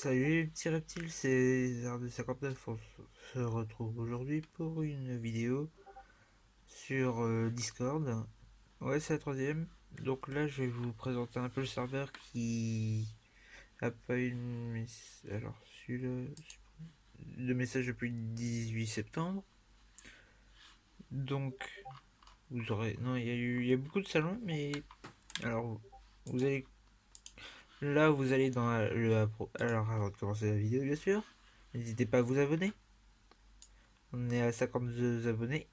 Salut petit reptile, c'est Zard59. On se retrouve aujourd'hui pour une vidéo sur Discord. Ouais, c'est la troisième. Donc là, je vais vous présenter un peu le serveur qui a pas eu alors, le message depuis le 18 septembre. Donc, vous aurez. Non, il y a beaucoup de salons, mais. Alors, vous allez. Là, vous allez dans Alors, avant de commencer la vidéo, bien sûr, n'hésitez pas à vous abonner. On est à 52 abonnés.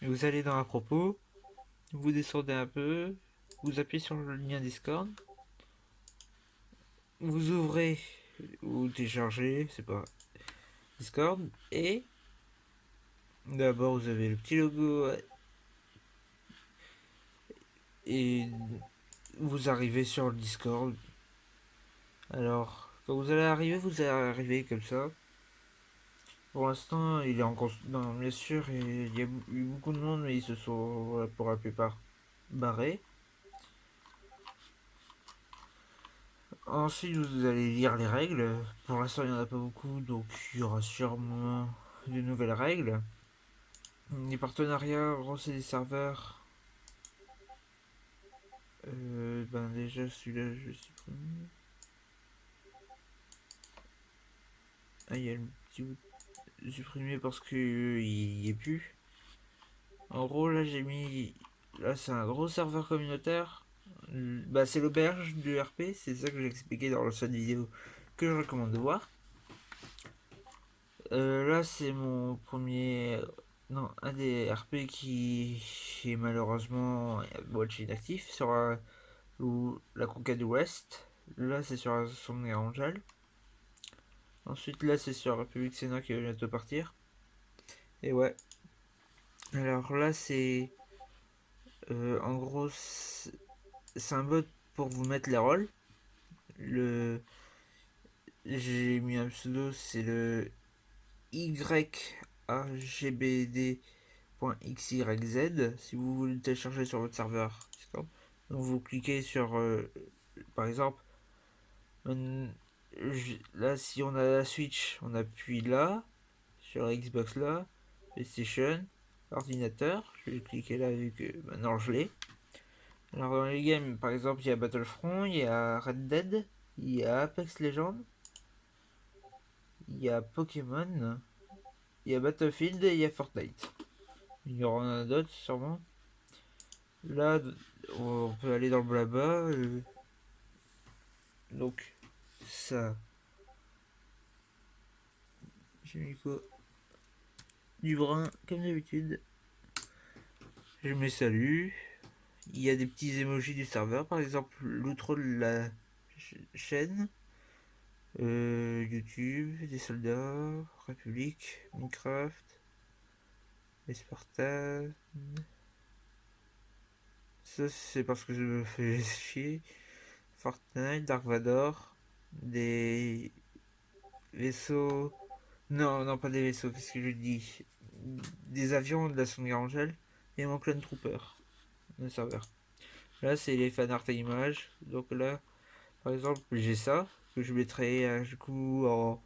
Vous allez dans à propos, vous descendez un peu, vous appuyez sur le lien Discord, vous ouvrez ou téléchargez, c'est pas Discord, et d'abord vous avez le petit logo et vous arrivez sur le Discord. Alors, quand vous allez arriver, vous allez arriver comme ça. Pour l'instant, il est en non, bien sûr, il y a eu beaucoup de monde, mais ils se sont pour la plupart barrés. Ensuite, vous allez lire les règles. Pour l'instant, il n'y en a pas beaucoup, donc il y aura sûrement de nouvelles règles. Les partenariats, relancer des serveurs. Ben déjà, celui-là, je supprime. Ah, il y a le petit bout supprimé parce que il y est plus. En gros, là, j'ai mis. Là, c'est un gros serveur communautaire. Bah, c'est l'auberge du RP, c'est ça que j'ai expliqué dans l'ancienne vidéo que je recommande de voir. Là, c'est mon premier. Non, un des RP qui est malheureusement moitié inactif sur la conquête de l'Ouest. Là, c'est sur la Seconde Guerre mondiale. Ensuite, là, c'est sur la République Sénat qui va bientôt partir. Et ouais. Alors là, c'est. En gros, c'est un bot pour vous mettre les rôles. Le. J'ai mis un pseudo, c'est le YAGBD.xyz si vous voulez le télécharger sur votre serveur. Donc vous cliquez sur par exemple là si on a la Switch on appuie là sur la Xbox là, PlayStation, ordinateur, je vais cliquer là vu que maintenant je l'ai. Alors dans les games par exemple il y a Battlefront, il y a Red Dead, il y a Apex Legends, il y a Pokémon, il y a Battlefield et il y a Fortnite. Il y en a d'autres sûrement. Là, on peut aller dans le blabla. Donc, ça. J'ai mis quoi? Du brun, comme d'habitude. Je mets salut. Il y a des petits emojis du serveur, par exemple l'outro de la chaîne. YouTube, des soldats, République, Minecraft, les Spartans. Ça, c'est parce que je me fais chier. Fortnite, Dark Vador, des vaisseaux. Non, non, pas des vaisseaux, qu'est-ce que je dis? Des avions de la Seconde Guerre mondiale et mon clone trooper, le serveur. Là, c'est les fanarts à images. Donc là, par exemple, j'ai ça, que je mettrai du coup en.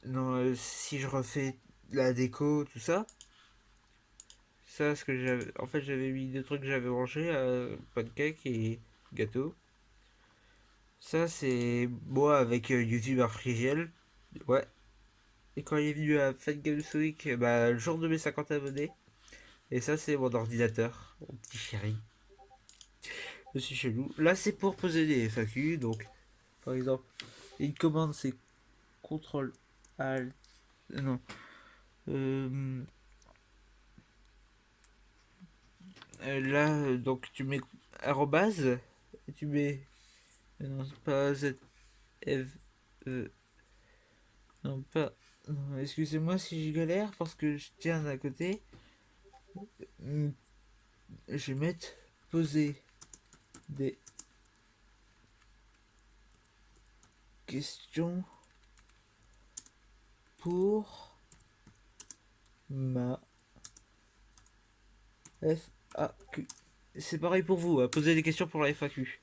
Non, si je refais la déco, tout ça. Ça, ce que j'avais. En fait, j'avais mis deux trucs que j'avais rangés, pancake et gâteau. Ça, c'est moi avec YouTuber Frigiel. Ouais. Et quand il est venu à Fat Games Week, bah, le jour de mes 50 abonnés. Et ça, c'est mon ordinateur, mon petit chéri. Je suis chelou. Là, c'est pour poser des FAQ. Donc, par exemple, une commande, c'est CTRL ALT. Non. Euh, Là, donc, tu mets arrobase. Et tu mets. Non, c'est pas Z. F. Non, pas. Non, excusez-moi si je galère parce que je tiens à côté. Je vais mettre poser des questions pour ma FAQ. C'est pareil pour vous, poser des questions pour la FAQ.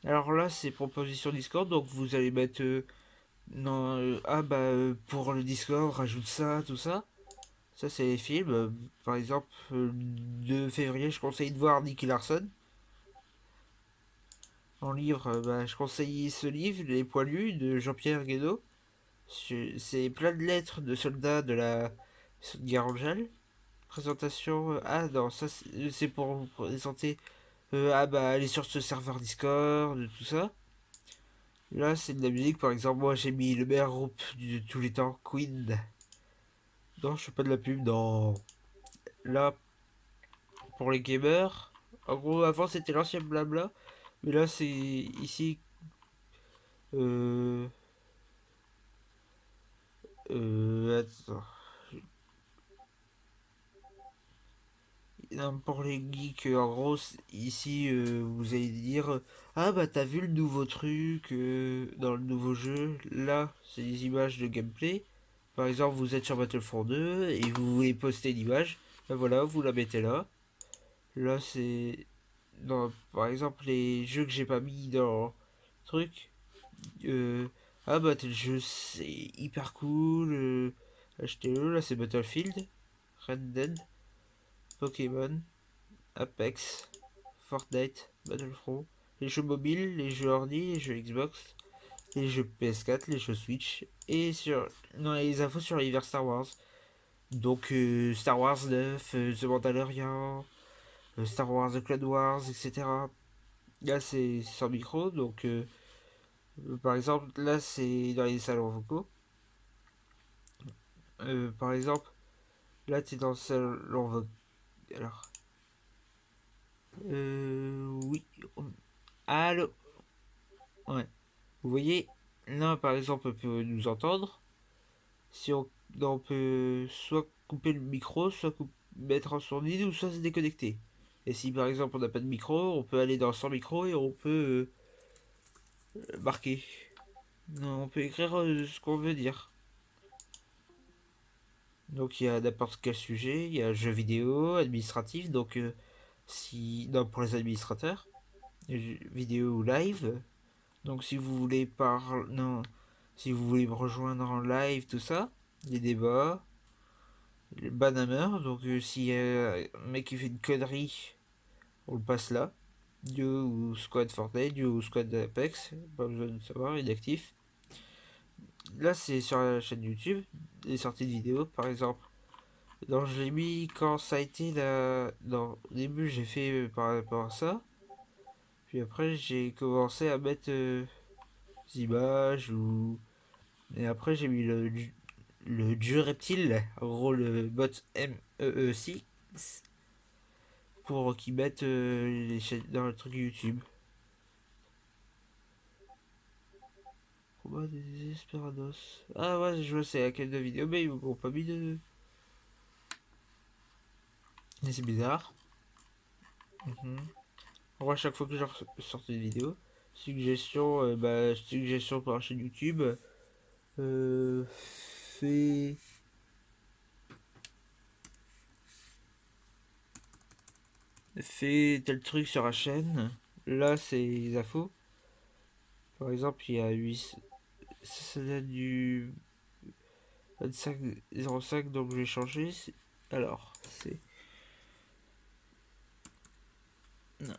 Alors là, c'est proposition Discord, donc vous allez mettre non, pour le Discord, rajoute ça, tout ça. Ça, c'est les films. Par exemple, le 2 février, je conseille de voir Nicky Larson. En livre, je conseille ce livre, Les Poilus, de Jean-Pierre Guédot. C'est plein de lettres de soldats de la Seconde Guerre mondiale. Présentation. Ah non, ça c'est pour vous présenter. Aller sur ce serveur Discord, tout ça. Là, c'est de la musique, par exemple, moi j'ai mis le meilleur groupe de tous les temps, Queen. Non, je fais pas de la pub, non. Là, pour les gamers, en gros, avant c'était l'ancien blabla, mais là c'est ici. Euh, Attends. Non, pour les geeks, en gros, ici, vous allez dire ah bah t'as vu le nouveau truc dans le nouveau jeu. Là, c'est des images de gameplay. Par exemple, vous êtes sur Battlefront 2 et vous voulez poster l'image. Ben voilà, vous la mettez là. Là, c'est. Par exemple, les jeux que j'ai pas mis dans le truc. euh, tel jeu, c'est hyper cool. Achetez-le. Là, c'est Battlefield, Red Dead, Pokémon, Apex, Fortnite, Battlefront, les jeux mobiles, les jeux ordi, les jeux Xbox, les jeux PS4, les jeux Switch, et sur non, les infos sur l'univers Star Wars. Donc Star Wars 9, The Mandalorian, Star Wars The Clone Wars, etc. Là c'est sans micro, donc par exemple là c'est dans les salons vocaux. Par exemple, là tu es dans le salon vocal. Alors, oui. Allô. Ouais. Vous voyez, là par exemple on peut nous entendre. Si on, on peut soit couper le micro, soit mettre en sourdine ou soit se déconnecter. Et si par exemple on n'a pas de micro, on peut aller dans sans micro et on peut marquer. Non, on peut écrire ce qu'on veut dire. Donc il y a n'importe quel sujet, il y a jeux vidéo, administratif, donc si non, pour les administrateurs, vidéo ou live. Donc si vous voulez non, si vous voulez me rejoindre en live, tout ça, les débats, le banhammer, donc s'il y a un mec qui fait une connerie, on le passe là. Duo ou squad Fortnite, duo ou squad Apex, pas besoin de savoir, il est actif. Là c'est sur la chaîne YouTube, les sorties de vidéos par exemple. Donc je l'ai mis quand ça a été là. Au début j'ai fait par rapport à ça. Puis après j'ai commencé à mettre des images ou. Et après j'ai mis le dieu reptile, en gros le bot MEE6, pour qu'ils mettent les chaînes dans le truc YouTube. Combat des Desperados. Ah ouais, je vois c'est à quelle de vidéo, mais ils m'ont pas mis de. Mais c'est bizarre. Mhm. En vrai, à chaque fois que je sors une vidéo, suggestion pour la chaîne YouTube. Euh, fais, fais tel truc sur la chaîne. Là, c'est les infos. Par exemple, il y a 8. Ça date du 25 05, donc je vais changer. Alors, c'est. Non.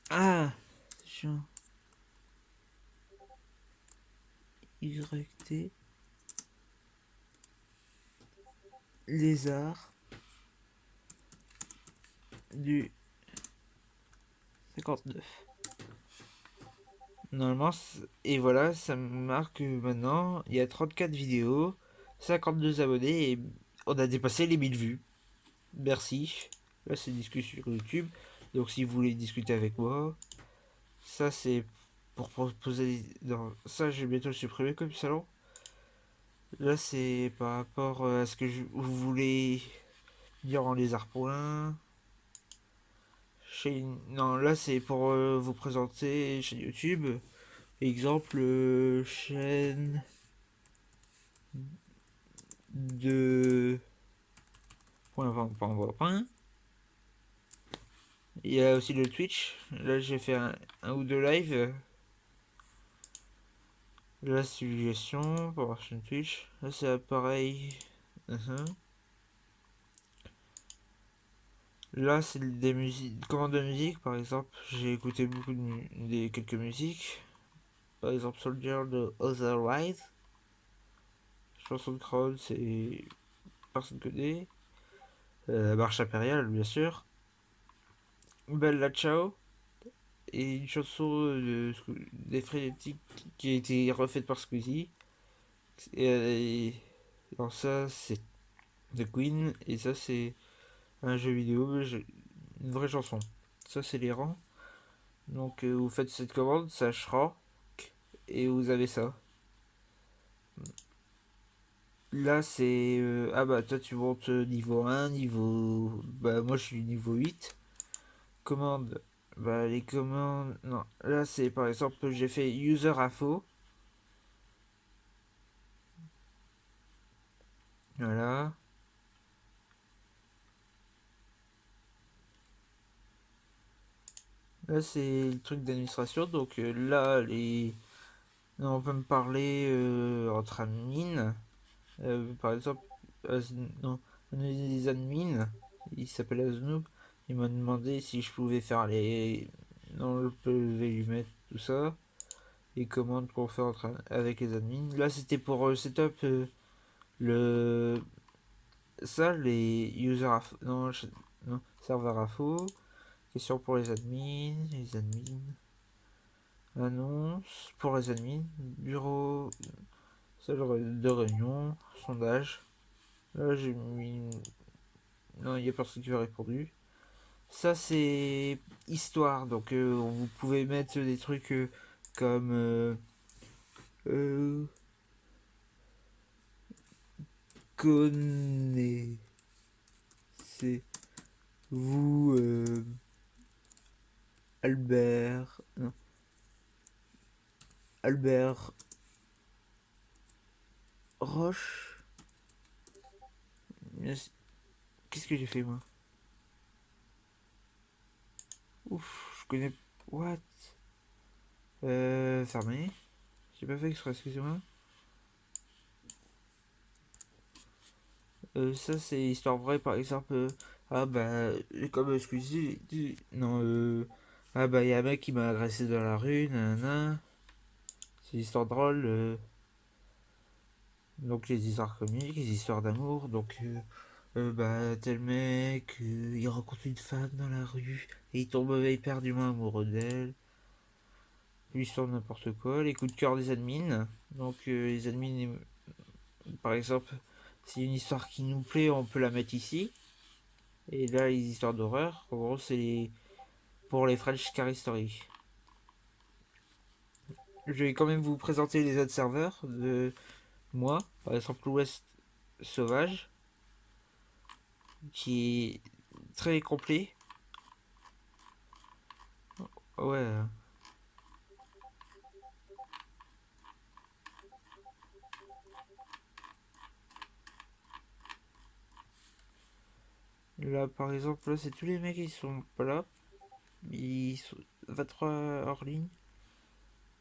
Ah! Jean YT. Lézard. Du 59. Normalement, et voilà, ça me marque que maintenant, il y a 34 vidéos, 52 abonnés et on a dépassé les 1000 vues. Merci. Là, c'est discussion sur YouTube. Donc, si vous voulez discuter avec moi, ça, c'est pour proposer. Non, ça, je vais bientôt le supprimer comme salon. Là, c'est par rapport à ce que vous voulez dire en lézard point. Non, là, c'est pour vous présenter chaîne YouTube. Exemple, chaîne de. Point, point, point, point, point. Il y a aussi le Twitch. Là, j'ai fait un ou deux lives. La suggestion pour la chaîne Twitch. Là, c'est pareil. Uh-huh. Là, c'est des musiques, commandes de musique, par exemple. J'ai écouté beaucoup des quelques musiques. Par exemple, Soldier de Other Rise. Chanson de crowd, c'est personne connaît. Marche impériale, bien sûr. Bella Ciao. Et une chanson des Frénétiques qui a été refaite par Squeezie. Et, alors ça, c'est The Queen. Et ça, c'est un jeu vidéo, une vraie chanson. Ça, c'est les rangs. Donc, vous faites cette commande, ça sera. Et vous avez ça. Là, c'est. Ah bah, toi, tu montes niveau 1, niveau. Bah, moi, je suis niveau 8. Commande. Bah, les commandes. Non, là, c'est par exemple, j'ai fait user info. Voilà. Là, c'est le truc d'administration. Donc, là, on peut me parler entre admin. Par exemple, non, un des admins, il s'appelle Aznoub. Il m'a demandé si je pouvais faire les. Non, je pouvais lui mettre tout ça. Les commandes qu'on fait avec les admins. Là, c'était pour setup le. Ça, les user info. Non, non, serveur info. Question pour les admins. Les admins. Annonce pour les admins. Bureau. Salle de réunion. Sondage. Là, j'ai mis. Non, il n'y a personne qui m'a répondu. Ça, c'est histoire. Donc, vous pouvez mettre des trucs comme. Euh, Connaissez-vous Albert. Non, Albert Roche. Qu'est-ce que j'ai fait, moi? Ouf, je connais. What? Fermé. J'ai pas fait exprès, excusez-moi. Ça, c'est histoire vraie, par exemple. Ah, bah, comme excusez. Non, ah, bah, il y a un mec qui m'a agressé dans la rue, nanana. C'est une histoire drôle. Donc, les histoires comiques, les histoires d'amour. Donc, bah, tel mec, il rencontre une femme dans la rue et il tombe éperdument amoureux d'elle. L'histoire de n'importe quoi. Les coups de cœur des admins. Donc, les admins, par exemple, c'est une histoire qui nous plaît, on peut la mettre ici. Et là, les histoires d'horreur, en gros, c'est pour les French Scary Story. Je vais quand même vous présenter les autres serveurs de moi. Par exemple, l'Ouest Sauvage, qui est très complet. Ouais. Là, par exemple, là, c'est tous les mecs qui sont pas là. Ils sont 23 hors ligne.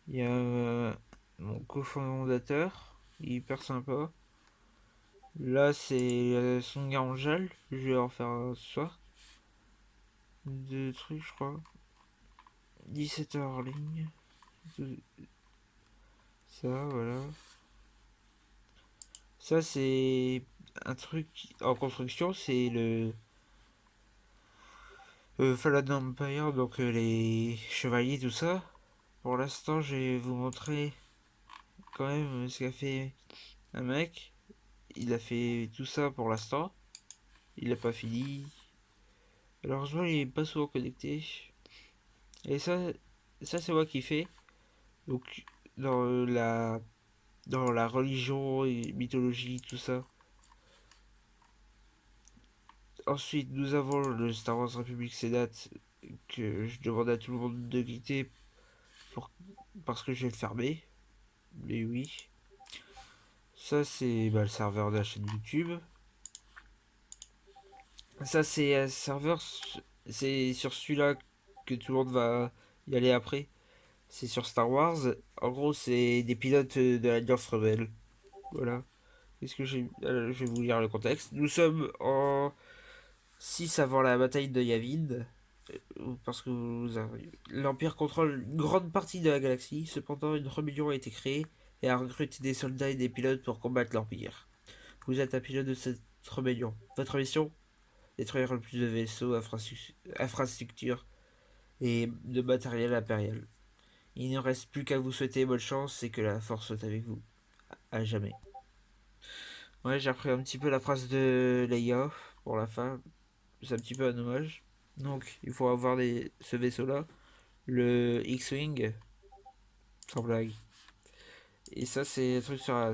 Il y a mon cofondateur, il est hyper sympa. Là, c'est son Angel, je vais en faire ce soir. Deux trucs, je crois. 17 heures hors ligne. Ça, voilà. Ça, c'est un truc en construction, c'est le Fallen Empire, donc les chevaliers, tout ça. Pour l'instant, je vais vous montrer quand même ce qu'a fait un mec. Il a fait tout ça pour l'instant. Il a pas fini. Malheureusement, il est pas souvent connecté. Et ça c'est moi qui fais. Donc, dans dans la religion et mythologie, tout ça. Ensuite, nous avons le Star Wars Republic Sedat que je demande à tout le monde de quitter pour, parce que je vais le fermer. Mais oui. Ça, c'est bah, le serveur de la chaîne YouTube. Ça, c'est un serveur. C'est sur celui-là que tout le monde va y aller après. C'est sur Star Wars. En gros, c'est des pilotes de l'Alliance Rebelle. Voilà. Qu'est-ce que j'ai. Je vais vous lire le contexte. Nous sommes en 6 avant la bataille de Yavin. Parce que l'Empire contrôle une grande partie de la galaxie. Cependant, une rébellion a été créée et a recruté des soldats et des pilotes pour combattre l'Empire. Vous êtes un pilote de cette rébellion. Votre mission, détruire le plus de vaisseaux, infrastructures et de matériel impérial. Il ne reste plus qu'à vous souhaiter bonne chance et que la force soit avec vous. À jamais. Ouais, j'ai repris un petit peu la phrase de Leia pour la fin. C'est un petit peu un hommage. Donc, il faut avoir ce vaisseau-là, le X-Wing, sans blague. Et ça, c'est un truc sur la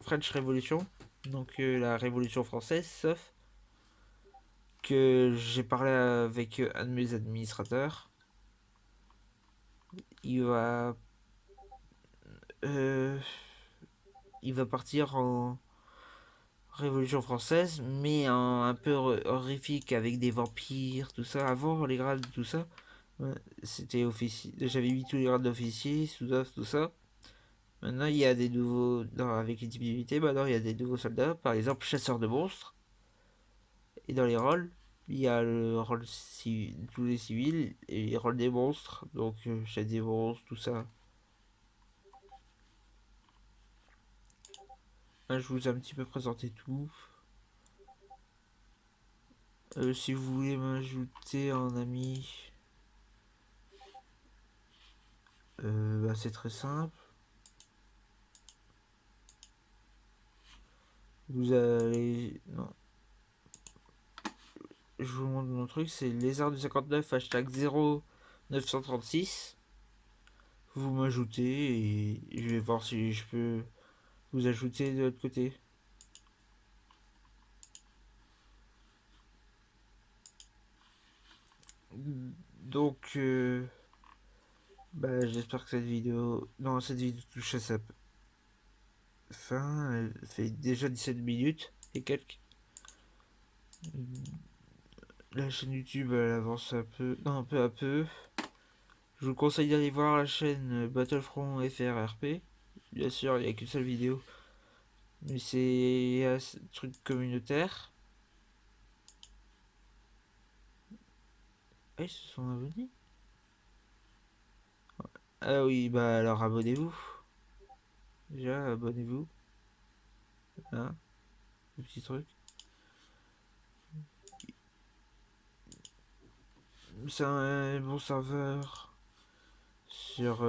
French Revolution, donc la Révolution française, sauf que j'ai parlé avec un de mes administrateurs. Il va, euh, il va partir en Révolution française, mais un peu horrifique avec des vampires, tout ça. Avant, les grades, tout ça, ouais, c'était officier. J'avais mis tous les grades d'officier, sous-off, tout ça. Maintenant, il y a des nouveaux. Non, avec les types d'unités, maintenant, il y a des nouveaux soldats. Par exemple, chasseur de monstres. Et dans les rôles, il y a le rôle tous les civils et les rôles des monstres. Donc, chasse des monstres, tout ça. Là, je vous ai un petit peu présenté tout. Si vous voulez m'ajouter en ami, bah, c'est très simple. Vous allez. Non. Je vous montre mon truc, c'est lézard du 59, hashtag 0936. Vous m'ajoutez et je vais voir si je peux vous ajouter de l'autre côté. Donc, bah, j'espère que cette vidéo. Non, cette vidéo touche à sa fin. Elle fait déjà 17 minutes et quelques. La chaîne YouTube, elle avance un peu. Non, peu à peu. Je vous conseille d'aller voir la chaîne Battlefront FRRP. Bien sûr, il n'y a qu'une seule vidéo. Mais c'est un truc communautaire. Ah, ils se sont abonnés. Ah oui, bah alors abonnez-vous. Déjà, abonnez-vous. Hein, le petit truc. C'est un bon serveur sur.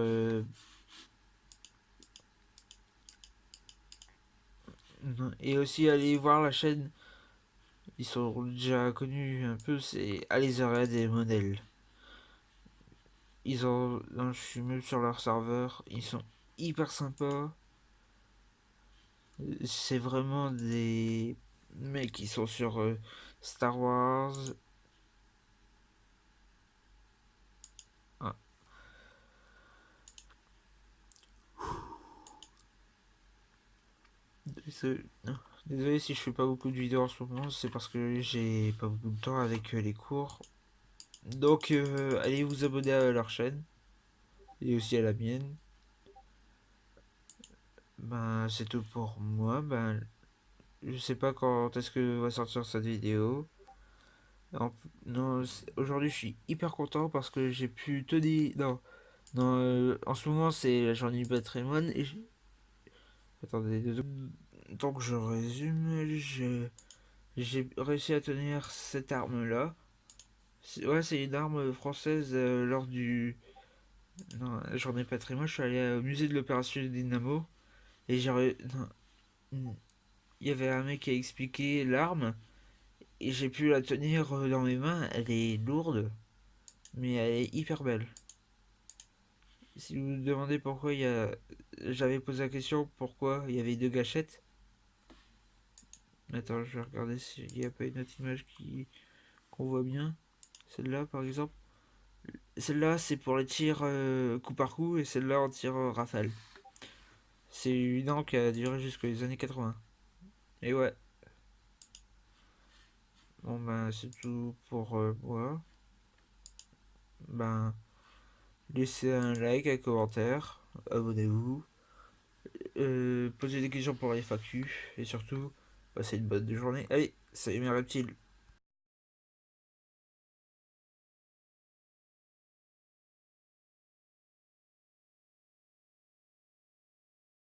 Et aussi, allez voir la chaîne. Ils sont déjà connus un peu. C'est Alizerhead et Model. Ils ont. Non, je suis même sur leur serveur. Ils sont hyper sympas. C'est vraiment des mecs qui sont sur Star Wars. Ah, désolé. Non. Désolé si je fais pas beaucoup de vidéos en ce moment, c'est parce que j'ai pas beaucoup de temps avec les cours. Donc allez vous abonner à leur chaîne et aussi à la mienne. Ben c'est tout pour moi. Ben je sais pas quand est-ce que va sortir cette vidéo. Non, aujourd'hui je suis hyper content parce que j'ai pu tenir. Non, non, en ce moment c'est la journée du patrimoine et attendez, donc je résume, j'ai réussi à tenir cette arme-là. Ouais, c'est une arme française lors du... Non, la journée patrimoine, je suis allé au musée de l'opération Dynamo et non, il y avait un mec qui a expliqué l'arme et j'ai pu la tenir dans mes mains. Elle est lourde, mais elle est hyper belle. Si vous vous demandez pourquoi il y a... J'avais posé la question pourquoi il y avait deux gâchettes. Attends, je vais regarder s'il n'y a pas une autre image qu'on voit bien. Celle-là, par exemple. Celle-là, c'est pour les tirs coup par coup et celle-là en tir rafale. C'est une arme qui a duré jusqu'aux années 80. Et ouais. Bon ben c'est tout pour moi. ben, laissez un like, un commentaire, abonnez-vous, posez des questions pour la FAQ, et surtout, passez une bonne journée. Allez, salut mes reptiles!